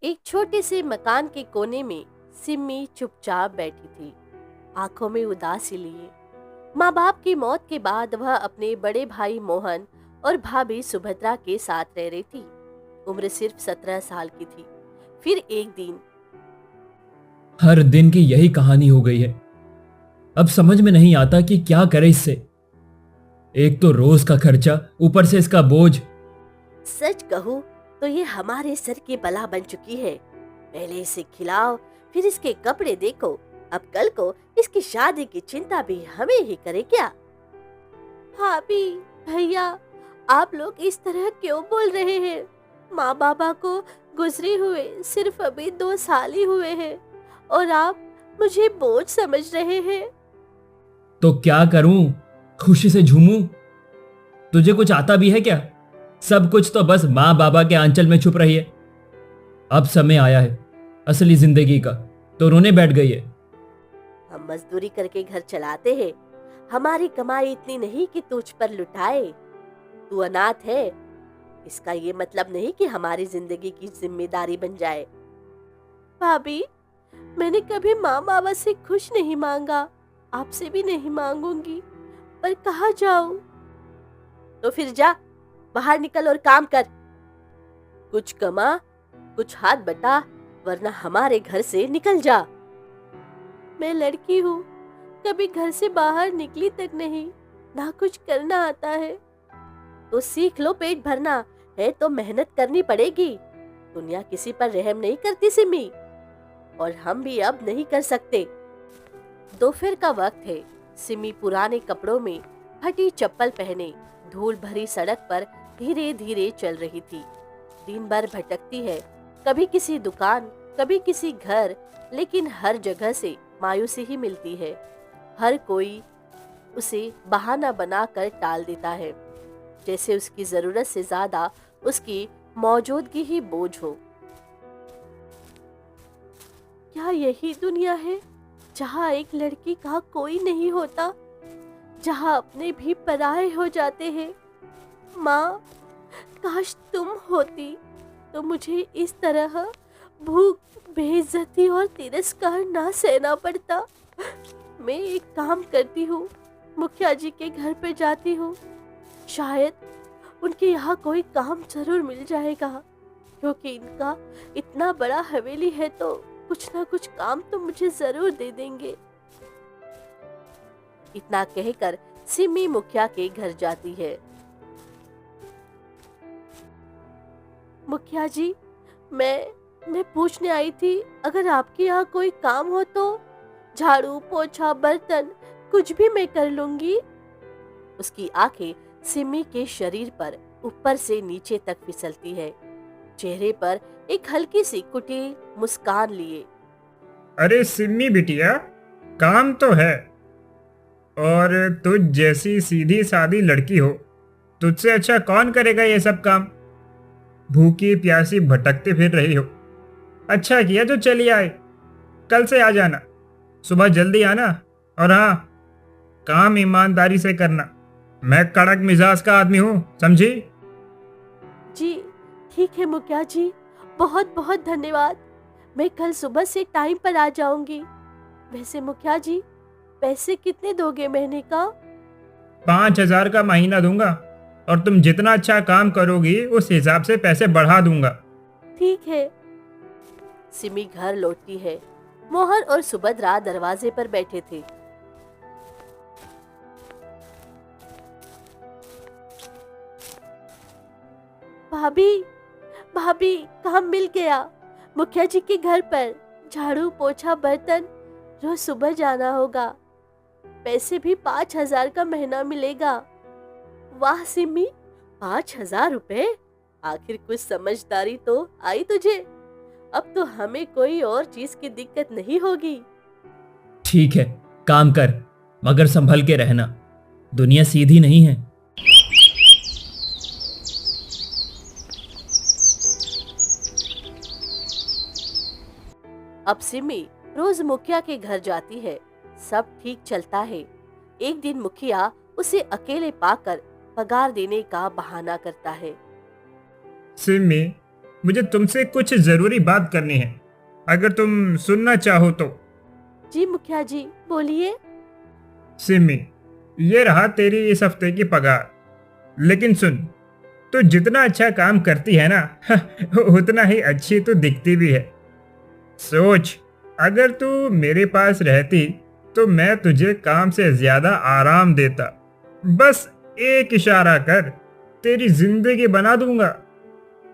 एक छोटे से मकान के कोने में सिमी चुपचाप बैठी थी, आंखों में उदासी लिए। माँ बाप की मौत के बाद वह अपने बड़े भाई मोहन और भाभी सुभद्रा के साथ रह रही थी। उम्र सिर्फ 17 साल की थी। फिर एक दिन हर दिन की यही कहानी हो गई है। अब समझ में नहीं आता कि क्या करे इससे। एक तो रोज का खर्चा, ऊपर से इसका बोझ। सच कहूँ तो ये हमारे सर की बला बन चुकी है। पहले इसे खिलाओ, फिर इसके कपड़े देखो, अब कल को इसकी शादी की चिंता भी हमें ही करे क्या? भाभी, भैया, आप लोग इस तरह क्यों बोल रहे हैं? माँ बाबा को गुजरे हुए सिर्फ अभी 2 साल ही हुए हैं और आप मुझे बोझ समझ रहे हैं। तो क्या करूं? खुशी से झूमूं? तुझे कुछ आता भी है क्या? सब कुछ तो बस माँ बाबा के आंचल में छुप रही है। अब समय आया है असली जिंदगी का, तो रोने बैठ गई है। हम मजदूरी करके घर चलाते हैं। हमारी कमाई इतनी नहीं कि तुझ पर लुटाए। तू अनाथ है, इसका ये मतलब नहीं कि हमारी जिंदगी की जिम्मेदारी बन जाए। भाभी, मैंने कभी माँ बाबा से कुछ नहीं मांगा, आपसे भी नहीं मांगूंगी, पर कहाँ जाऊं? तो फिर जा, बाहर निकल और काम कर। कुछ कमा, कुछ हाथ बटा, वरना हमारे घर से निकल जा। मैं लड़की हूँ, कभी घर से बाहर निकली तक नहीं, ना कुछ करना आता है। तो सीख लो, पेट भरना है तो मेहनत करनी पड़ेगी। दुनिया किसी पर रहम नहीं करती सिमी, और हम भी अब नहीं कर सकते। दोपहर का वक्त है। सिमी पुराने कपड़ों में फटी चप्पल पहने धूल भरी सड़क पर धीरे धीरे चल रही थी। दिन भर भटकती है, कभी किसी दुकान, कभी किसी घर, लेकिन हर जगह से मायूसी ही मिलती है। हर कोई उसे बहाना बनाकर टाल देता है, जैसे उसकी जरूरत से ज्यादा उसकी मौजूदगी ही बोझ हो। क्या यही दुनिया है जहाँ एक लड़की का कोई नहीं होता, जहाँ अपने भी पराये हो जाते हैं? माँ, काश तुम होती तो मुझे इस तरह भूख, बेइज्जती और तिरस्कार ना सहना पड़ता। मैं एक काम करती हूँ, मुखिया जी के घर पे जाती हूँ। शायद उनके यहाँ कोई काम जरूर मिल जाएगा, क्योंकि इनका इतना बड़ा हवेली है तो कुछ ना कुछ काम तो मुझे जरूर दे देंगे। इतना कहकर सिमी मुखिया के घर जाती है। मुखिया जी, मैं पूछने आई थी, अगर आपके यहाँ कोई काम हो तो झाड़ू, पोछा, बर्तन कुछ भी मैं कर लूंगी। उसकी आंखें सिमी के शरीर पर ऊपर से नीचे तक फिसलती है, चेहरे पर एक हल्की सी कुटिल मुस्कान लिए। अरे सिम्मी बिटिया, काम तो है। और तुझ जैसी सीधी सादी लड़की हो, तुझसे अच्छा कौन करेगा ये सब काम? भूखी प्यासी भटकते फिर रही हो। अच्छा किया जो चली आए। कल से आ जाना, सुबह जल्दी आना। और हाँ, काम ईमानदारी से करना। मैं कड़क मिजाज का आदमी हूँ, समझी? जी ठीक है मुखिया जी, बहुत बहुत धन्यवाद। मैं कल सुबह से टाइम पर आ जाऊंगी। वैसे मुखिया जी, पैसे कितने दोगे महीने का? 5,000 का महीना दूंगा, और तुम जितना अच्छा काम करोगी उस हिसाब से पैसे बढ़ा दूंगा। ठीक है। सिमी घर लौटती है। मोहन और सुभद्रा दरवाजे पर बैठे थे। भाभी, भाभी, काम मिल गया। मुखिया जी के घर पर झाड़ू, पोछा, बर्तन, रोज सुबह जाना होगा। पैसे भी 5,000 का महीना मिलेगा। वाह सिमी, 5,000 रुपए! आखिर कुछ समझदारी तो आई तुझे। अब तो हमें कोई और चीज की दिक्कत नहीं होगी। ठीक है, काम कर, मगर संभल के रहना। दुनिया सीधी नहीं है। अब सिमी रोज मुखिया के घर जाती है। सब ठीक चलता है। एक दिन मुखिया उसे अकेले पाकर पगार देने का बहाना करता है। सिम्मी, मुझे तुमसे कुछ जरूरी बात करनी है, अगर तुम सुनना चाहो तो। जी मुखिया जी, बोलिए। सिमी, ये रहा तेरी इस हफ्ते की पगार। लेकिन सुन, तू जितना अच्छा काम करती है ना उतना ही अच्छी तू दिखती भी है। सोच, अगर तू मेरे पास रहती तो मैं तुझे काम से ज्यादा आराम देता। बस एक इशारा कर, तेरी जिंदगी बना दूंगा।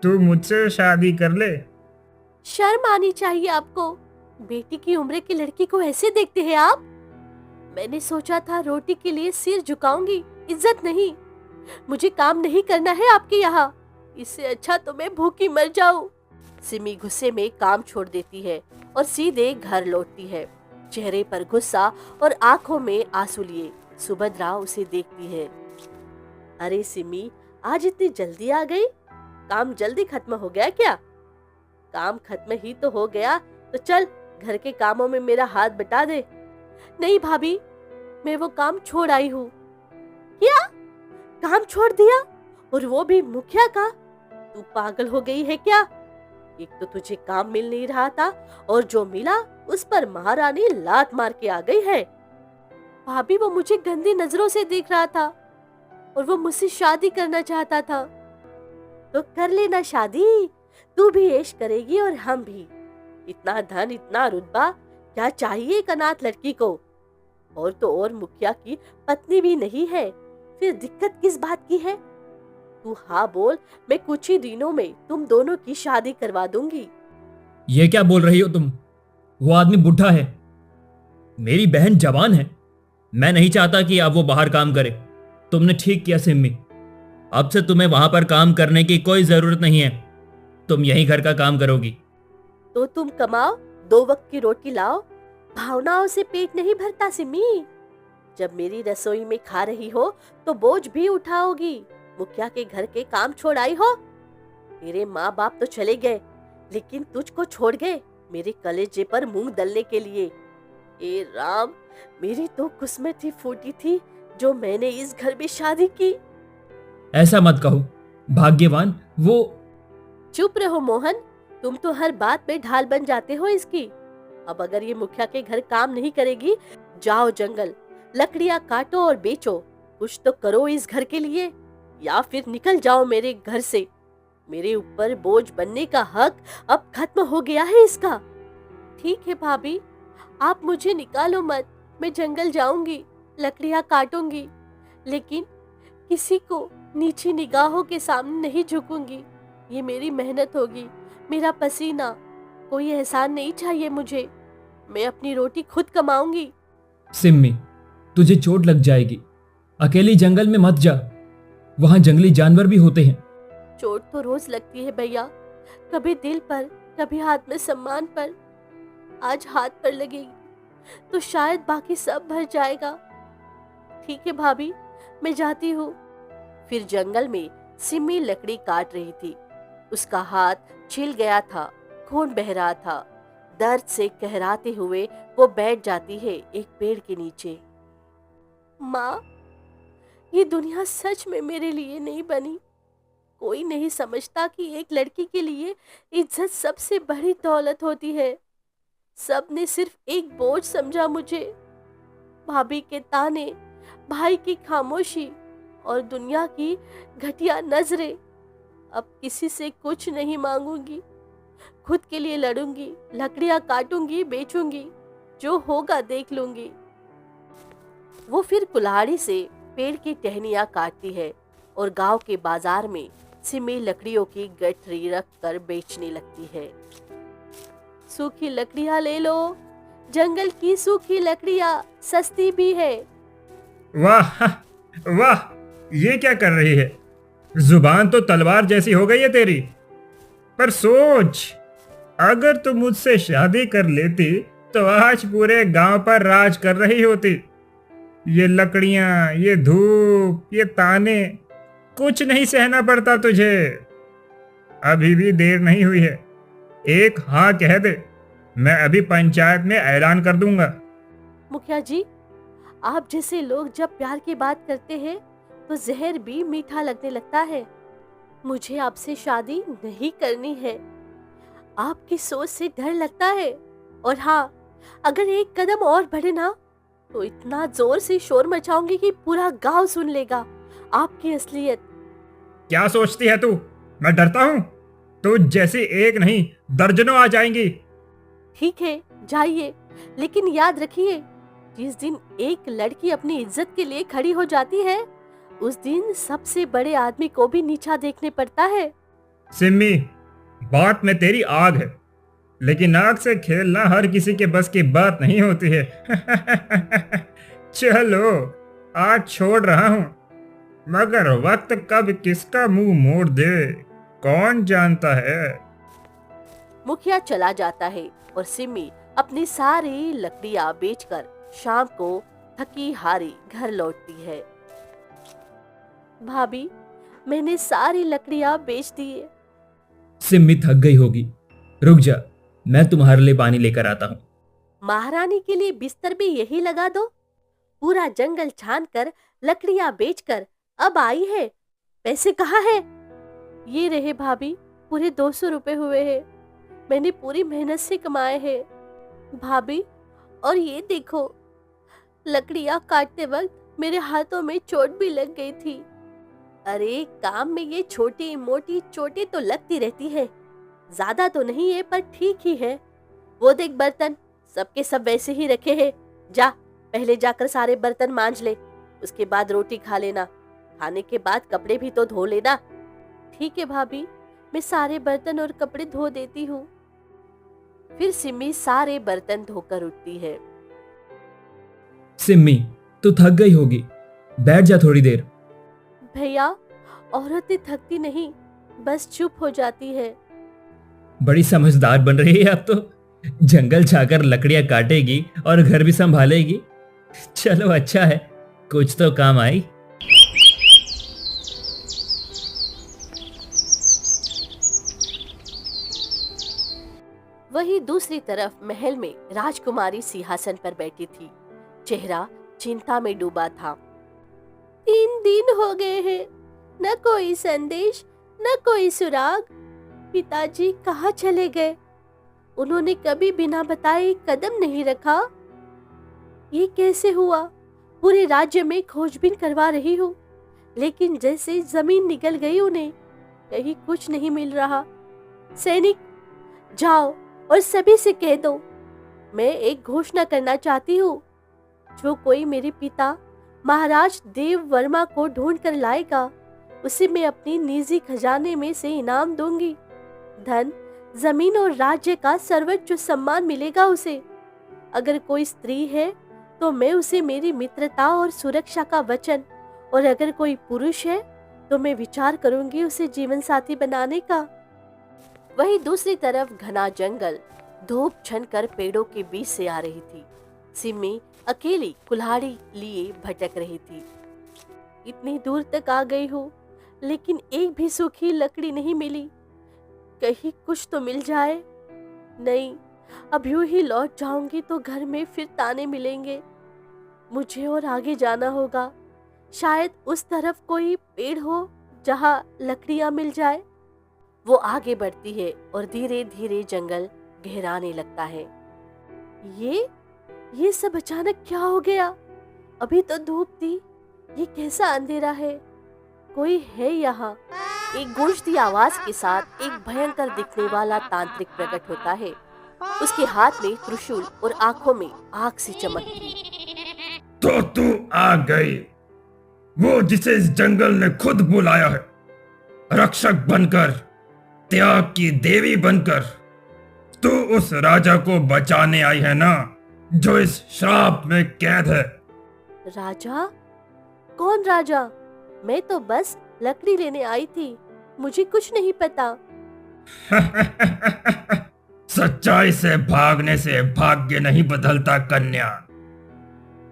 तू मुझसे शादी कर ले। शर्म आनी चाहिए आपको। बेटी की उम्र की लड़की को ऐसे देखते हैं आप? मैंने सोचा था रोटी के लिए सिर झुकाऊंगी, इज्जत नहीं। मुझे काम नहीं करना है आपके यहाँ। इससे अच्छा तो मैं भूखी मर जाऊं। सिमी गुस्से में काम छोड़ देती है और सीधे घर लौटती है, चेहरे पर गुस्सा और आंखों में आंसू लिए। सुभद्रा उसे देखती है। अरे सिमी, आज इतनी जल्दी आ गई? काम जल्दी खत्म हो गया क्या? काम खत्म ही तो हो गया तो चल घर के कामों में मेरा हाथ बटा दे। नहीं भाभी, मैं वो काम छोड़ आई हूँ। क्या? काम छोड़ दिया? और वो भी मुखिया का? तू पागल हो गई है क्या? एक तो तुझे काम मिल नहीं रहा था और जो मिला उस पर महारानी लात मार के आ गई है। भाभी, वो मुझे गंदी नजरों से देख रहा था और वो मुझसे शादी करना चाहता था। तो कर लेना शादी, तू भी ऐश करेगी और हम भी। इतना धन, इतना रुतबा, क्या चाहिए एक अनाथ लड़की को? और तो और मुखिया की पत्नी भी नहीं है, फिर दिक्कत किस बात की है? तू हाँ बोल, मैं कुछ ही दिनों में तुम दोनों की शादी करवा दूंगी। ये क्या बोल रही हो तुम? वो आदमी बुढ़ा है, मेरी बहन जवान है। मैं नहीं चाहता कि अब वो बाहर काम करे। तुमने ठीक किया सिम्मी, अब से तुम्हें वहां पर काम करने की कोई जरूरत नहीं है। तुम यहीं घर का काम करोगी। तो तुम कमाओ, 2 वक्त की रोटी लाओ। भावनाओं से पेट नहीं भरता सिमी। जब मेरी रसोई में खा रही हो तो बोझ भी उठाओगी। मुखिया के घर के काम छोड़ आई हो। मेरे माँ बाप तो चले गए, लेकिन तुझको छोड़ गए मेरे कलेजे पर मूंग दलने के लिए। ए राम, मेरी तो किस्मत ही फूटी थी जो मैंने इस घर में शादी की। ऐसा मत कहो, भाग्यवान वो। चुप रहो मोहन, तुम तो हर बात में ढाल बन जाते हो इसकी। अब अगर ये मुखिया के घर काम नहीं करेगी, जाओ जंगल, लकड़ियां काटो और बेचो। कुछ तो करो इस घर के लिए, या फिर निकल जाओ मेरे घर से। मेरे ऊपर बोझ बनने का हक अब खत्म हो गया है इसका। ठीक है भाभी, आप मुझे निकालो मत। मैं जंगल जाऊंगी, लकड़ियां काटूंगी, लेकिन किसी को नीची निगाहों के सामने नहीं झुकूंगी। ये मेरी मेहनत होगी, मेरा पसीना। कोई एहसान नहीं चाहिए मुझे। मैं अपनी रोटी खुद कमाऊंगी। सिम्मी, तुझे चोट लग जाएगी। अकेली जंगल में मत जा, वहां जंगली जानवर भी होते हैं। चोट तो रोज लगती है भैया, कभी दिल पर, कभी हाथ में सम्मान पर। आज हाथ पर लगेगी तो शायद बाकी सब भर जाएगा। ठीक है भाभी, मैं जाती हूँ। फिर जंगल में सिमी लकड़ी काट रही थी। उसका हाथ छिल गया था, खून बह रहा था। दर्द से कहराते हुए वो बैठ जाती है एक पेड़ के नीचे। माँ, ये दुनिया सच में मेरे लिए नहीं बनी। कोई नहीं समझता कि एक लड़की के लिए इज्जत सबसे बड़ी दौलत होती है। सब ने सिर्फ एक बोझ समझा मुझे। भाभी के ताने, भाई की खामोशी और दुनिया की घटिया नजरें। अब किसी से कुछ नहीं मांगूंगी, खुद के लिए लड़ूंगी, लकड़ियां काटूंगी, बेचूंगी, जो होगा देख लूंगी। वो फिर कुल्हाड़ी से पेड़ की टहनियां काटती है और गांव के बाजार में सिमी लकड़ियों की गठरी रख कर बेचने लगती है। सूखी लकड़ियां ले लो, जंगल की सूखी लकड़ियां सस्ती भी है। वाह वाह, ये क्या कर रही है? जुबान तो तलवार जैसी हो गई है तेरी। पर सोच, अगर तू मुझसे शादी कर लेती तो आज पूरे गांव पर राज कर रही होती। ये लकड़ियां, ये धूप, ये ताने, कुछ नहीं सहना पड़ता तुझे। अभी भी देर नहीं हुई है, एक हाँ कह दे, मैं अभी पंचायत में ऐलान कर दूंगा। मुखिया जी, आप जैसे लोग जब प्यार की बात करते हैं तो जहर भी मीठा लगने लगता है। मुझे आपसे शादी नहीं करनी है। आपकी सोच से डर लगता है। और हाँ, अगर एक कदम और बढ़े ना तो इतना जोर से शोर मचाऊंगी कि पूरा गांव सुन लेगा आपकी असलियत। क्या सोचती है तू? मैं डरता हूँ? तू जैसी एक नहीं दर्जनों आ जाएंगी। ठीक है, जाइए, लेकिन याद रखिए, जिस दिन एक लड़की अपनी इज्जत के लिए खड़ी हो जाती है उस दिन सबसे बड़े आदमी को भी नीचा देखने पड़ता है। सिम्मी, बात में तेरी आग है, लेकिन आग से खेलना हर किसी के बस की बात नहीं होती है। चलो, आज छोड़ रहा हूं, मगर वक्त कब किसका मुंह मोड़ दे कौन जानता है। मुखिया चला जाता है और सिमी अपनी सारी लकड़ियां बेचकर शाम को थकी हारी घर लौटती है। भाभी, मैंने सारी लकड़ियां बेच दी है। सिम्मी थक गई होगी, रुक जा, मैं तुम्हारे लिए पानी लेकर आता हूँ। महारानी के लिए बिस्तर भी यही लगा दो। पूरा जंगल छान कर लकड़ियां बेचकर अब आई है। पैसे कहाँ है? ये रहे भाभी, पूरे 200 रुपए हुए हैं। मैंने पूरी मेहनत से कमाए हैं भाभी। और ये देखो, लकड़ियां काटते वक्त मेरे हाथों में चोट भी लग गई थी। अरे, काम में ये छोटी मोटी चोटें तो लगती रहती है, ज्यादा तो नहीं है पर ठीक ही है। वो देख बर्तन, सबके सब वैसे ही रखे हैं। जा, पहले जाकर सारे बर्तन मांज ले, उसके बाद रोटी खा लेना। खाने के बाद कपड़े भी तो धो लेना। ठीक है भाभी, मैं सारे बर्तन और कपड़े धो देती हूँ। फिर सिमी सारे बर्तन धोकर उठती है। सिम्मी, तू थक गई होगी, बैठ जा थोड़ी देर। भैया, औरतें थकती नहीं, बस चुप हो जाती है। बड़ी समझदार बन रही है अब तो, जंगल जाकर लकड़ियां काटेगी और घर भी संभालेगी। चलो अच्छा है, कुछ तो काम आई। वहीं दूसरी तरफ महल में राजकुमारी सिंहासन पर बैठी थी। चेहरा चिंता में डूबा था। 3 दिन हो गए हैं, न कोई संदेश, न कोई सुराग। पिताजी कहाँ चले गए? उन्होंने कभी बिना बताए कदम नहीं रखा। ये कैसे हुआ? पूरे राज्य में खोजबीन करवा रही हूँ, लेकिन जैसे जमीन निगल गई उन्हें, कहीं कुछ नहीं मिल रहा। सैनिक, जाओ और सभी से कह दो, मैं एक घोषणा करना चाहती हूँ। जो कोई मेरे पिता महाराज देव वर्मा को ढूंढ कर लाएगा, उसे मैं अपनी निजी खजाने में से इनाम दूंगी। धन, जमीन और राज्य का सर्वोच्च सम्मान मिलेगा उसे। अगर कोई स्त्री है तो मैं उसे मेरी मित्रता और सुरक्षा का वचन, और अगर कोई पुरुष है तो मैं विचार करूंगी उसे जीवन साथी बनाने का। वहीं दूसरी तरफ घना जंगल धूप छनकर पेड़ों के बीच से आ रही थी। सिमी अकेली कुल्हाड़ी लिए भटक रही थी। इतनी दूर तक आ गई हूँ, लेकिन एक भी सूखी लकड़ी नहीं मिली। कहीं कुछ तो मिल जाए। नहीं, अब यूं ही लौट जाऊंगी तो घर में फिर ताने मिलेंगे। मुझे और आगे जाना होगा। शायद उस तरफ कोई पेड़ हो जहाँ लकड़ियां मिल जाए। वो आगे बढ़ती है और धीरे धीरे जंगल गहराने लगता है। ये सब अचानक क्या हो गया? अभी तो धूप थी, ये कैसा अंधेरा है? कोई है यहाँ? एक गूंजती आवाज के साथ एक भयंकर दिखने वाला तांत्रिक प्रकट होता है। उसके हाथ में त्रिशूल और आंखों में आग सी चमक थी। तो तू आ गई, वो जिसे इस जंगल ने खुद बुलाया है, रक्षक बनकर, त्याग की देवी बनकर। तू उस राजा को बचाने आई है ना, जो इस श्राप में कैद है। राजा? कौन राजा? मैं तो बस लकड़ी लेने आई थी, मुझे कुछ नहीं पता। सच्चाई से भागने से भाग्य नहीं बदलता कन्या।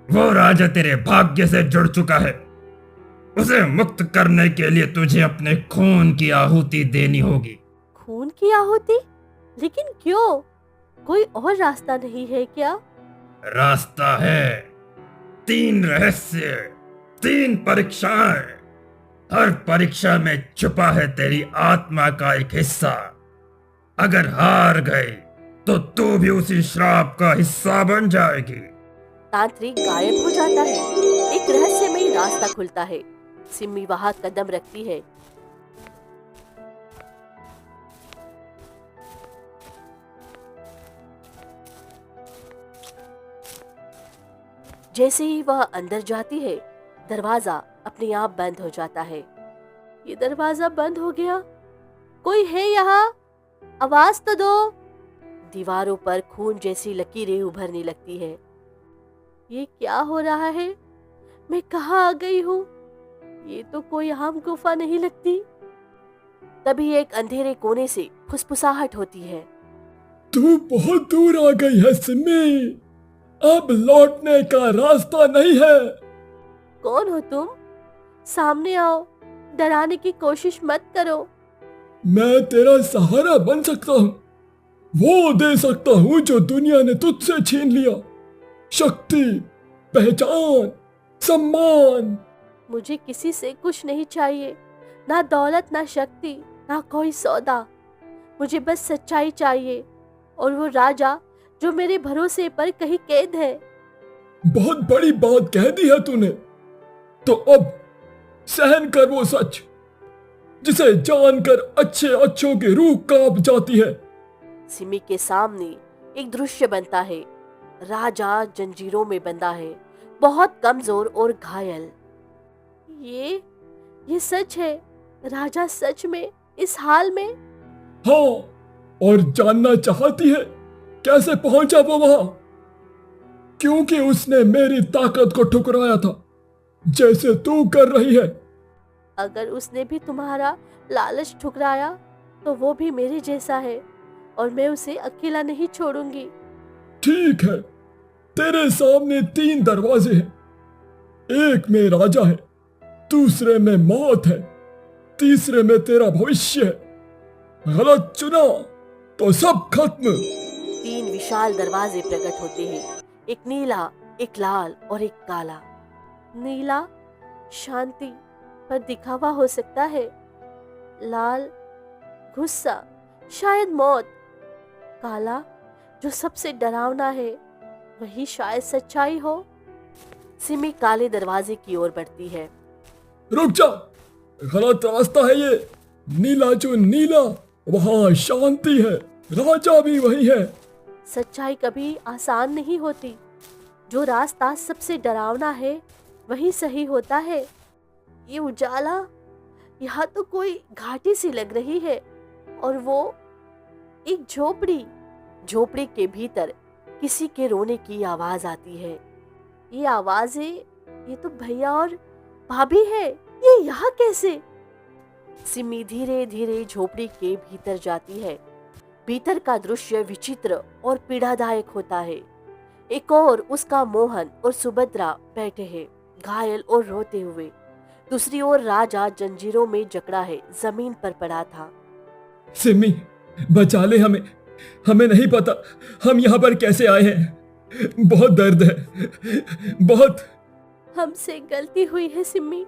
वो राजा तेरे भाग्य से जुड़ चुका है। उसे मुक्त करने के लिए तुझे अपने खून की आहुति देनी होगी। खून की आहुति? लेकिन क्यों? कोई और रास्ता नहीं है क्या? रास्ता है। 3 रहस्य, 3 परीक्षाएं। हर परीक्षा में छुपा है तेरी आत्मा का एक हिस्सा। अगर हार गई तो तू भी उसी श्राप का हिस्सा बन जाएगी। तांत्रिक गायब हो जाता है। एक रहस्यमयी रास्ता खुलता है। सिम्मी वहां कदम रखती है। जैसे ही वह अंदर जाती है, दरवाजा अपने आप बंद हो जाता है। ये दरवाजा बंद हो गया। कोई है यहाँ? आवाज तो दो। दीवारों पर खून जैसी लकीरें उभरने लगती है। ये क्या हो रहा है? मैं कहाँ आ गई हूँ? ये तो कोई आम गुफा नहीं लगती। तभी एक अंधेरे कोने से फुसफुसाहट होती है। तू बहुत दूर आ गई है सिम्मी, अब लौटने का रास्ता नहीं है। कौन हो तुम? सामने आओ, डराने की कोशिश मत करो। मैं तेरा सहारा बन सकता हूँ, वो दे सकता हूँ जो दुनिया ने तुझसे छीन लिया। शक्ति, पहचान, सम्मान। मुझे किसी से कुछ नहीं चाहिए, ना दौलत, ना शक्ति, ना कोई सौदा। मुझे बस सच्चाई चाहिए और वो राजा जो मेरे भरोसे पर कहीं कैद है। बहुत बड़ी बात कह दी है तूने, तो अब सहन कर वो सच जिसे जानकर अच्छे अच्छों की रूह कांप जाती है। सिमी के सामने एक दृश्य बनता है। राजा जंजीरों में बंधा है, बहुत कमजोर और घायल। ये सच है? राजा सच में इस हाल में? हाँ, और जानना चाहती है कैसे पहुंचा वो वहां? क्योंकि उसने मेरी ताकत को ठुकराया था, जैसे तू कर रही है। अगर उसने भी तुम्हारा लालच ठुकराया तो वो भी मेरे जैसा है और मैं उसे अकेला नहीं छोड़ूंगी। ठीक है, तेरे सामने 3 दरवाजे हैं। एक में राजा है, दूसरे में मौत है, तीसरे में तेरा भविष्य है। गलत चुना तो सब खत्म। 3 विशाल दरवाजे प्रकट होते हैं। एक नीला, एक लाल और एक काला। नीला शांति पर दिखावा हो सकता है, लाल गुस्सा, शायद मौत, काला जो सबसे डरावना है, वही शायद सच्चाई हो। सिमी काले दरवाजे की ओर बढ़ती है। रुक जा, गलत रास्ता है ये। नीला जो नीला, वहां शांति है, राजा भी वही है। सच्चाई कभी आसान नहीं होती। जो रास्ता सबसे डरावना है वही सही होता है। ये उजाला, यहाँ तो कोई घाटी सी लग रही है और वो एक झोपड़ी के भीतर किसी के रोने की आवाज आती है। ये आवाजें, ये तो भैया और भाभी है। ये यहाँ कैसे? सिमी धीरे धीरे झोपड़ी के भीतर जाती है। भीतर का दृश्य विचित्र और पीड़ादायक होता है। एक और उसका मोहन और सुभद्रा बैठे हैं, घायल और रोते हुए। दूसरी ओर राजा जंजीरों में जकड़ा है, जमीन पर पड़ा था। सिमी, बचा ले हमें, हमें नहीं पता हम यहाँ पर कैसे आए हैं। बहुत दर्द है, बहुत। हमसे गलती हुई है सिम्मी,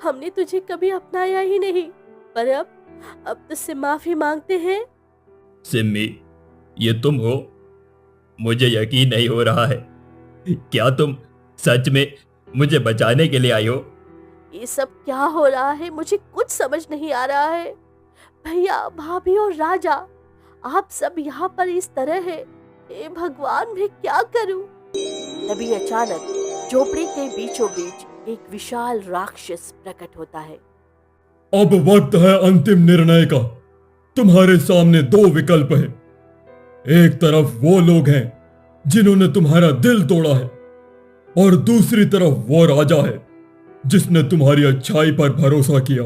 हमने तुझे कभी अपनाया ही नहीं, पर अब तुझसे माफी मांगते हैं। सिम्मी, ये तुम हो? मुझे यकीन नहीं हो रहा है। क्या तुम सच में मुझे बचाने के लिए आई हो? ये सब क्या हो रहा है? मुझे कुछ समझ नहीं आ रहा है। भैया, भाभी और राजा, आप सब यहाँ पर इस तरह है। हे भगवान, मैं क्या करूं? तभी अचानक झोपड़ी के बीचों बीच एक विशाल राक्षस प्रकट होता है। अब वक्त है अंतिम निर्णय का। तुम्हारे सामने 2 विकल्प हैं। एक तरफ वो लोग हैं जिन्होंने तुम्हारा दिल तोड़ा है, और दूसरी तरफ वो राजा है जिसने तुम्हारी अच्छाई पर भरोसा किया।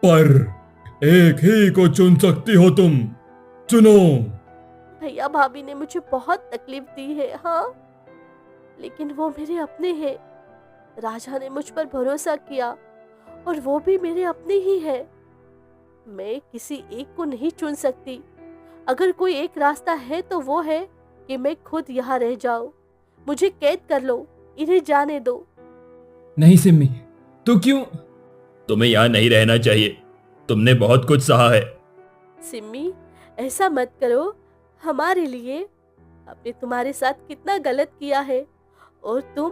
पर एक ही को चुन सकती हो तुम। चुनो। भैया भाभी ने मुझे बहुत तकलीफ दी है, हाँ, लेकिन वो मेरे अपने हैं। राजा ने मुझ पर भरोसा किया और वो भी मेरे अपने ही है। मैं किसी एक को नहीं चुन सकती। अगर कोई एक रास्ता है तो वो है कि मैं खुद यहाँ रह जाऊं। मुझे कैद कर लो, इन्हें जाने दो। नहीं सिम्मी, तू क्यों? तुम्हें यहाँ नहीं रहना चाहिए। तुमने बहुत कुछ सहा है। सिम्मी, ऐसा मत करो हमारे लिए। हमने तुम्हारे साथ कितना गलत किया है और तुम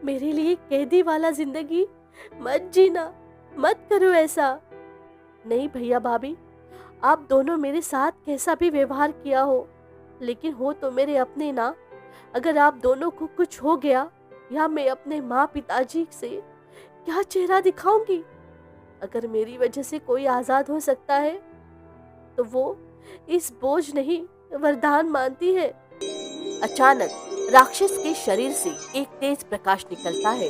मेरे लिए कैदी वाला जिंदगी मत जीना। मत करो ऐसा। नहीं भैया भाभी, आप दोनों मेरे साथ कैसा भी व्यवहार किया हो, लेकिन हो तो मेरे अपने ना। अगर आप दोनों को कुछ हो गया या मैं अपने माँ पिताजी से क्या चेहरा दिखाऊंगी। अगर मेरी वजह से कोई आजाद हो सकता है तो वो इस बोझ नहीं वरदान मानती है। अचानक राक्षस के शरीर से एक तेज प्रकाश निकलता है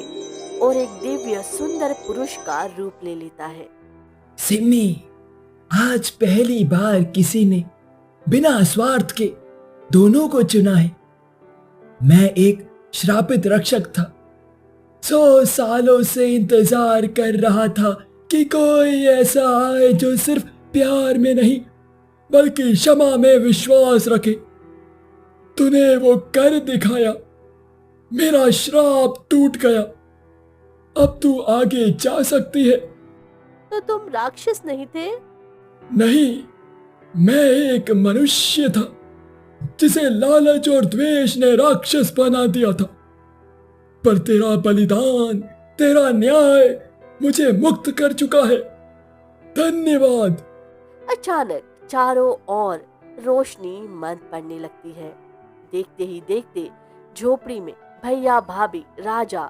और एक दिव्य सुंदर पुरुष का रूप ले लेता है। सिम्मी, आज पहली बार किसी ने बिना स्वार्थ के दोनों को चुना है। मैं एक श्रापित रक्षक था। 100 सालों से इंतजार कर रहा था कि कोई ऐसा आए जो सिर्फ प्यार में नहीं बल्कि क्षमा में विश्वास रखे। तूने वो कर दिखाया। मेरा श्राप टूट गया। अब तू आगे जा सकती है। तो तुम राक्षस नहीं थे? नहीं, मैं एक मनुष्य था जिसे लालच और द्वेष ने राक्षस बना दिया था। पर तेरा बलिदान, तेरा न्याय मुझे मुक्त कर चुका है। धन्यवाद। अचानक चारों ओर रोशनी मंद पड़ने लगती है। देखते ही देखते झोपड़ी में भैया भाभी राजा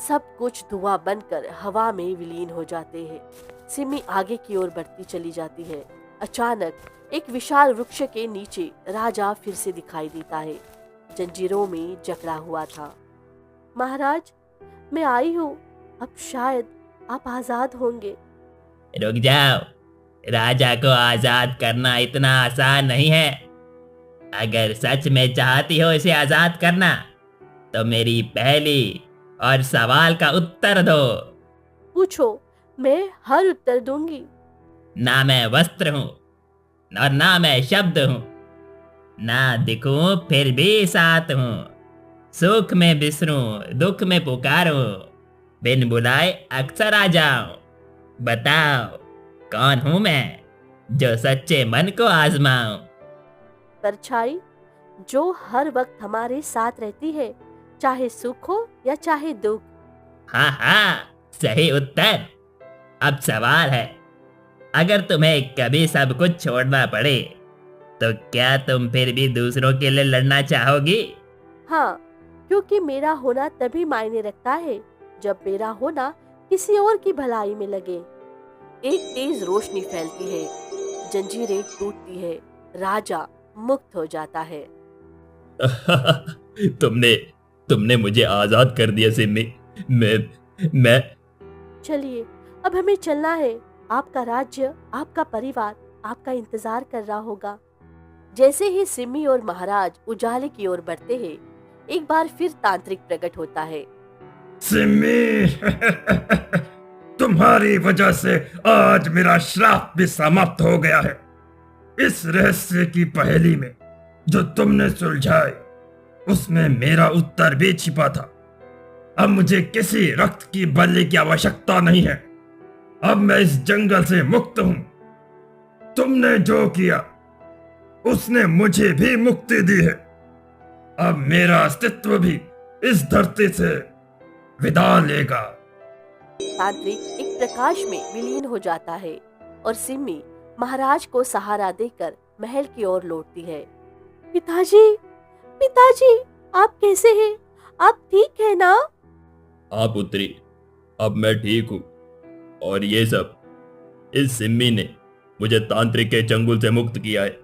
सब कुछ धुआं बनकर हवा में विलीन हो जाते हैं। सिमी आगे की ओर बढ़ती चली जाती है। अचानक एक विशाल वृक्ष के नीचे राजा फिर से दिखाई देता है। जंजीरों में जकड़ा हुआ था। महाराज, मैं आई हूँ। अब शायद आप आजाद होंगे। रुक जाओ। राजा को आजाद करना इतना आसान नहीं है। अगर सच में चाहती हो इसे आजाद करना तो मेरी पहली और सवाल का उत्तर दो। पूछो, मैं हर उत्तर दूंगी। ना मैं वस्त्र हूं और ना मैं शब्द हूं, ना दिखूं फिर भी साथ हूं। सुख में बिसरूं, दुख में पुकारूं, बिन बुलाए अक्सर आ जाऊं। बताओ, कौन हूं मैं जो सच्चे मन को आजमाऊं? परछाई, जो हर वक्त हमारे साथ रहती है, चाहे सुख हो या चाहे दुख। हाँ हाँ, सही उत्तर। अब सवाल है, अगर तुम्हें कभी सब कुछ छोड़ना पड़े तो क्या तुम फिर भी दूसरों के लिए लड़ना चाहोगी? हाँ, क्योंकि मेरा होना तभी मायने रखता है जब मेरा होना किसी और की भलाई में लगे। एक तेज रोशनी फैलती है, जंजीरें टूटती है, राजा मुक्त हो जाता है। तुमने तुमने मुझे आजाद कर दिया सिम्मी। मैं चलिए, अब हमें चलना है। आपका राज्य, आपका परिवार आपका इंतजार कर रहा होगा। जैसे ही सिमी और महाराज उजाले की ओर बढ़ते हैं, एक बार फिर तांत्रिक प्रकट होता है। सिम्मी, तुम्हारी वजह से आज मेरा श्राप भी समाप्त हो गया है। इस रहस्य की पहेली में जो तुमने सुलझाई उसमें मेरा उत्तर भी छिपा था। अब मुझे किसी रक्त की बलि की आवश्यकता नहीं है। अब मैं इस जंगल से मुक्त हूं। तुमने जो किया उसने मुझे भी मुक्ति दी है। अब मेरा अस्तित्व भी इस धरती से विदा लेगा। तांत्रिक एक प्रकाश में विलीन हो जाता है और सिमी महाराज को सहारा देकर महल की ओर लौटती है। पिताजी, पिताजी, आप कैसे हैं? आप ठीक है ना? आप पुत्री, अब मैं ठीक हूँ। और ये सब इस सिम्मी ने मुझे तांत्रिक के चंगुल से मुक्त किया है।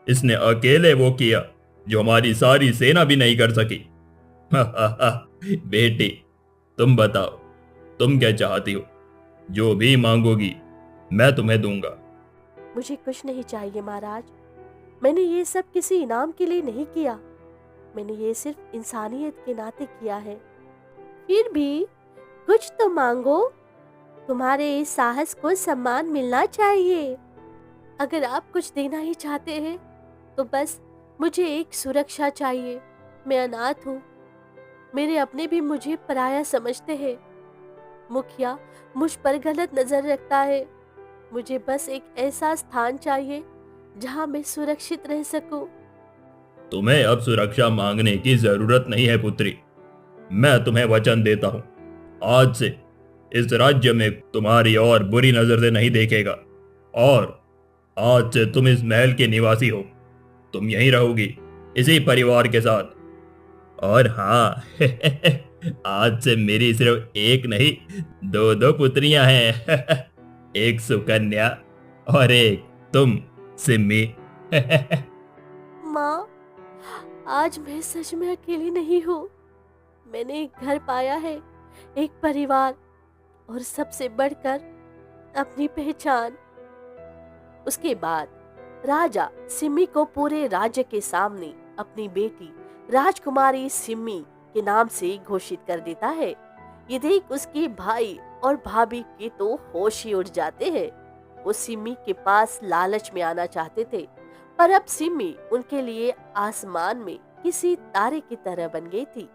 इसने अकेले वो किया जो हमारी सारी सेना भी नहीं कर सकी। बेटी, तुम बताओ, तुम क्या चाहती हो? जो भी मांगोगी मैं तुम्हें दूंगा। मुझे कुछ नहीं चाहिए महाराज। मैंने ये सब किसी इनाम के लिए नहीं किया। मैंने ये सिर्फ इंसानियत के नाते किया है। फिर भी कुछ तो मांगो। तुम्हारे इस साहस को सम्मान मिलना चाहिए। अगर आप कुछ देना ही चाहते हैं तो बस मुझे एक सुरक्षा चाहिए। मैं अनाथ हूँ। मेरे अपने भी मुझे पराया समझते हैं। मुखिया मुझ पर गलत नजर रखता है। मुझे बस एक ऐसा स्थान चाहिए जहां मैं सुरक्षित रह सकूं। तुम्हें अब सुरक्षा मांगने की जरूरत नहीं है पुत्री। मैं तुम्हें वचन देता हूं, आज से इस राज्य में तुम्हारी और बुरी नजर से नहीं देखेगा, और आज से तुम इस महल के निवासी हो। तुम यहीं रहोगी इसी परिवार के साथ। और हाँ आज से मेरी सिर्फ एक नहीं, दो दो पुत्रियां हैं एक सुकन्या और एक तुम, सिम्मी माँ, आज मैं सच में अकेली नहीं हूँ। मैंने एक घर पाया है, एक परिवार, और सबसे बढ़कर अपनी पहचान। उसके बाद राजा सिम्मी को पूरे राज्य के सामने अपनी बेटी राजकुमारी सिम्मी के नाम से घोषित कर देता है। ये देख उसके भाई और भाभी के तो होश ही उड़ जाते हैं। वो सिम्मी के पास लालच में आना चाहते थे, पर अब सिम्मी उनके लिए आसमान में किसी तारे की तरह बन गई थी।